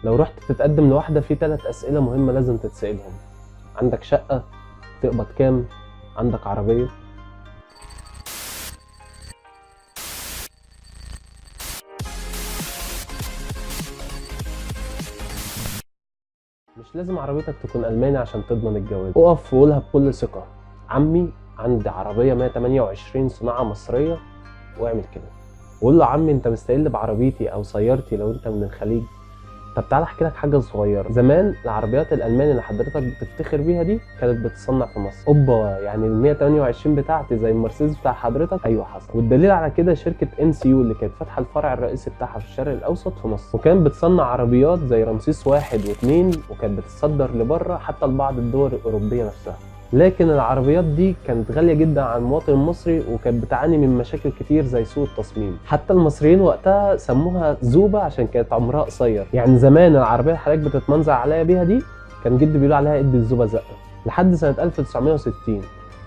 لو رحت تتقدم لواحدة في 3 أسئلة مهمة لازم تتسألهم: عندك شقة؟ تقبض كام؟ عندك عربية؟ مش لازم عربيتك تكون ألماني عشان تضمن الجواز. اقف وقولها بكل ثقة: عمي عندي عربية 128 صناعة مصرية، واعمل كده. وقول له: عمي انت مستقل بعربيتي او سيارتي لو انت من الخليج. طب تعالى احكي لك حاجه صغيره. زمان العربيات الالماني اللي حضرتك بتفتخر بيها دي كانت بتصنع في مصر. اوبا، يعني ال 128 بتاعتي زي المرسيدس بتاع حضرتك؟ ايوه حصل. والدليل على كده شركه NCU اللي كانت فاتحه الفرع الرئيسي بتاعها في الشرق الاوسط في مصر، وكانت بتصنع عربيات زي رمسيس 1 و2، وكانت بتصدر لبره حتى لبعض الدول الاوروبيه نفسها. لكن العربيات دي كانت غالية جدا على المواطن المصري، وكانت بتعاني من مشاكل كتير زي سوء التصميم. حتى المصريين وقتها سموها زوبة عشان كانت عمرها قصير. يعني زمان العربية اللي حضرتك بتتمنظر عليا بيها دي كان جدي بيقول عليها ادي الزوبة زقة. لحد سنة 1960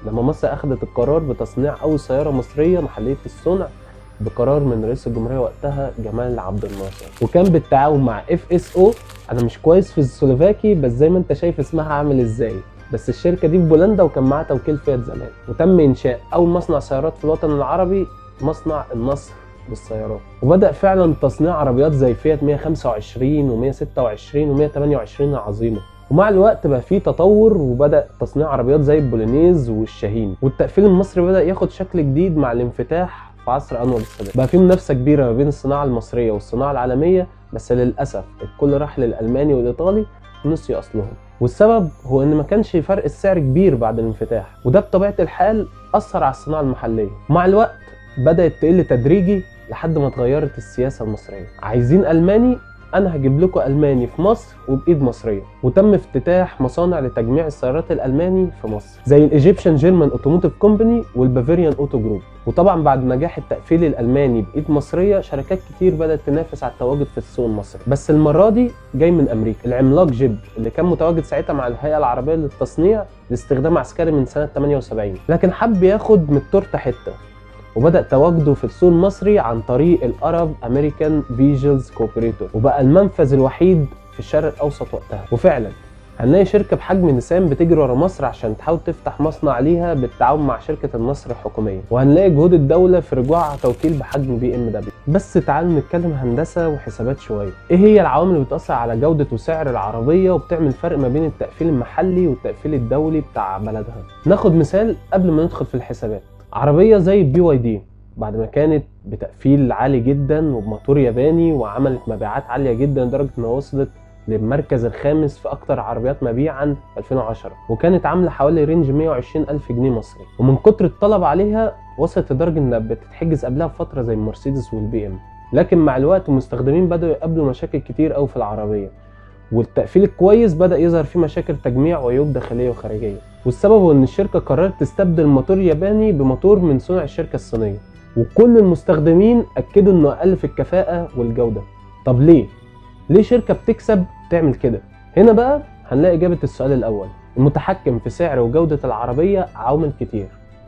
لما مصر اخذت القرار بتصنيع اول سيارة مصرية محلية الصنع بقرار من رئيس الجمهورية وقتها جمال عبد الناصر، وكان بالتعاون مع FSO. انا مش كويس في السلوفاكي بس زي ما انت شايف اسمها عامل ازاي، بس الشركة دي في بولندا وكان معاها توكيل فيات زمان. وتم إنشاء أول مصنع سيارات في الوطن العربي، مصنع النصر للسيارات. وبدأ فعلا تصنيع عربيات زي فيات 125 و126 و128 العظيمة. ومع الوقت بقى فيه تطور وبدأ تصنيع عربيات زي البولينيز والشاهين. والتقفيل المصري بدأ ياخد شكل جديد مع الانفتاح في عصر أنور السادات. بقى فيه منافسة كبيرة ما بين الصناعة المصرية والصناعة العالمية، بس للأسف الكل راح للألماني والإيطالي ونسي أصلهم. والسبب هو ان ما كانش فرق السعر كبير بعد الانفتاح، وده بطبيعه الحال اثر على الصناعه المحليه. مع الوقت بدات تقل تدريجي لحد ما اتغيرت السياسه المصريه. عايزين الماني؟ انا هجيب لكم الماني في مصر وبايد مصريه. وتم افتتاح مصانع لتجميع السيارات الالماني في مصر زي الايجيبشن جيرمان اوتوموتيف كومباني والبافيريان اوتو جروب. وطبعا بعد نجاح التقفيل الالماني بايد مصريه، شركات كتير بدات تنافس على التواجد في السوق المصري، بس المره دي جاي من امريكا. العملاق جيب اللي كان متواجد ساعتها مع الهيئه العربيه للتصنيع لاستخدام عسكري من سنه 78، لكن حب ياخد من التورته حته، وبدأ تواجده في السوق المصري عن طريق الأرب أمريكان فيجلز كوبريتور، وبقى المنفذ الوحيد في الشرق الأوسط وقتها. وفعلا هنلاقي شركة بحجم نيسان بتجري ورا مصر عشان تحاول تفتح مصنع ليها بالتعاون مع شركة النصر الحكومية، وهنلاقي جهود الدولة في رجوعها توكيل بحجم BMW. بس تعالوا نتكلم هندسة وحسابات شوية. ايه هي العوامل اللي بتأثر على جودة وسعر العربية وبتعمل فرق ما بين التقفيل المحلي والتقفيل الدولي بتاع بلدها؟ ناخد مثال قبل ما ندخل في الحسابات. عربية زي BYD بعد ما كانت بتقفيل عالي جدا وبموتور ياباني وعملت مبيعات عالية جدا لدرجة انها وصلت للمركز الخامس في اكتر عربيات مبيعا في 2010، وكانت عاملة حوالي رينج 120 ألف جنيه مصري. ومن كتر الطلب عليها وصلت لدرجة انها بتتحجز قبلها بفترة زي المرسيدس والBM. لكن مع الوقت المستخدمين بدأوا يقابلوا مشاكل كتير قوي في العربية، والتقفيل الكويس بدأ يظهر فيه مشاكل تجميع وعيوب داخلية وخارجية. والسبب هو ان الشركة قررت تستبدل موتور ياباني بموتور من صنع الشركة الصينية، وكل المستخدمين اكدوا انه اقل في الكفاءة والجودة. طب ليه شركة بتكسب تعمل كده؟ هنا بقى هنلاقي اجابة السؤال الاول. المتحكم في سعر وجودة العربية عوامل كتير،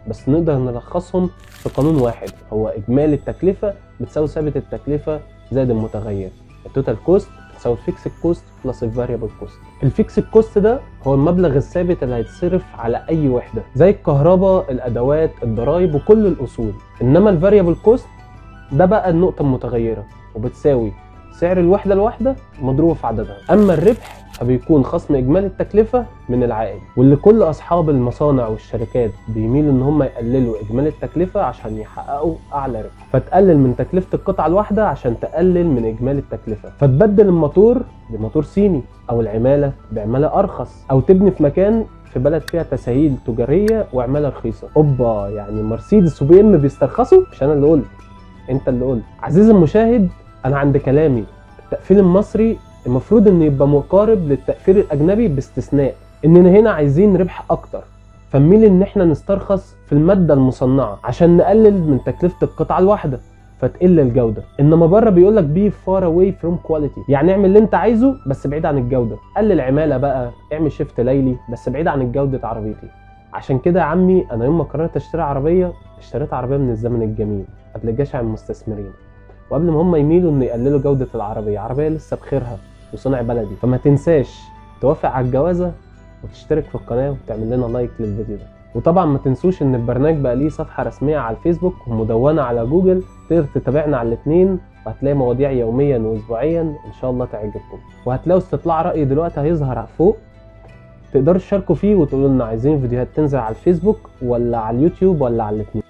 بس نقدر نلخصهم في قانون واحد، هو اجمالي التكلفة بتساوي ثابت التكلفة زائد المتغير. التوتال كوست تساوي الفيكس كوست بلس الفاريبل كوست. الفيكس كوست ده هو المبلغ الثابت اللي هيتصرف على اي وحده زي الكهرباء، الادوات، الضرايب وكل الاصول. انما الفاريبل كوست ده بقى النقطه المتغيره، وبتساوي سعر الوحده الواحده مضروبه في عددها. اما الربح فبيكون خصم اجمالي التكلفه من العائد، واللي كل اصحاب المصانع والشركات بيميلوا ان هم يقللوا اجمالي التكلفه عشان يحققوا اعلى ربح، فتقلل من تكلفه القطعه الواحده عشان تقلل من اجمالي التكلفه، فتبدل الموتور بموتور صيني او العماله بعماله ارخص، او تبني في مكان في بلد فيها تسهيل تجاريه وعماله رخيصه. اوبا، يعني مرسيدس وBM بيسترخصوا؟ مش انا اللي قلت، انت اللي قلت. عزيزي المشاهد، انا عند كلامي التقفيل المصري المفروض انه يبقى مقارب للتقفيل الاجنبي، باستثناء اننا هنا عايزين ربح اكتر، فنميل ان احنا نسترخص في الماده المصنعه عشان نقلل من تكلفه القطعه الواحده فتقل الجوده. انما بره بيقول لك بي فار اواي فروم كواليتي، يعني اعمل اللي انت عايزه بس بعيد عن الجوده. قلل عماله بقى، اعمل شيفت ليلي بس بعيد عن جوده عربيتي. عشان كده يا عمي انا يوم ما قررت اشتري عربيه اشتريت عربيه من الزمن الجميل قبل جشع المستثمرين، وقبل ما هم يميلوا ان يقللوا جوده العربيه. عربيه لسه بخيرها وصنع بلدي. فما تنساش توافق على الجوازة وتشترك في القناة وتعمل لنا لايك للفيديو ده. وطبعا ما تنسوش ان البرنامج بقى ليه صفحة رسمية على الفيسبوك ومدونة على جوجل، تقدر تتابعنا على الاتنين، وهتلاقي مواضيع يوميا واسبوعيا ان شاء الله تعجبكم. وهتلاقوا استطلاع رأي دلوقتي هيظهر فوق، تقدروا تشاركوا فيه وتقولوا لنا عايزين فيديوهات تنزل على الفيسبوك ولا على اليوتيوب ولا على الاتنين.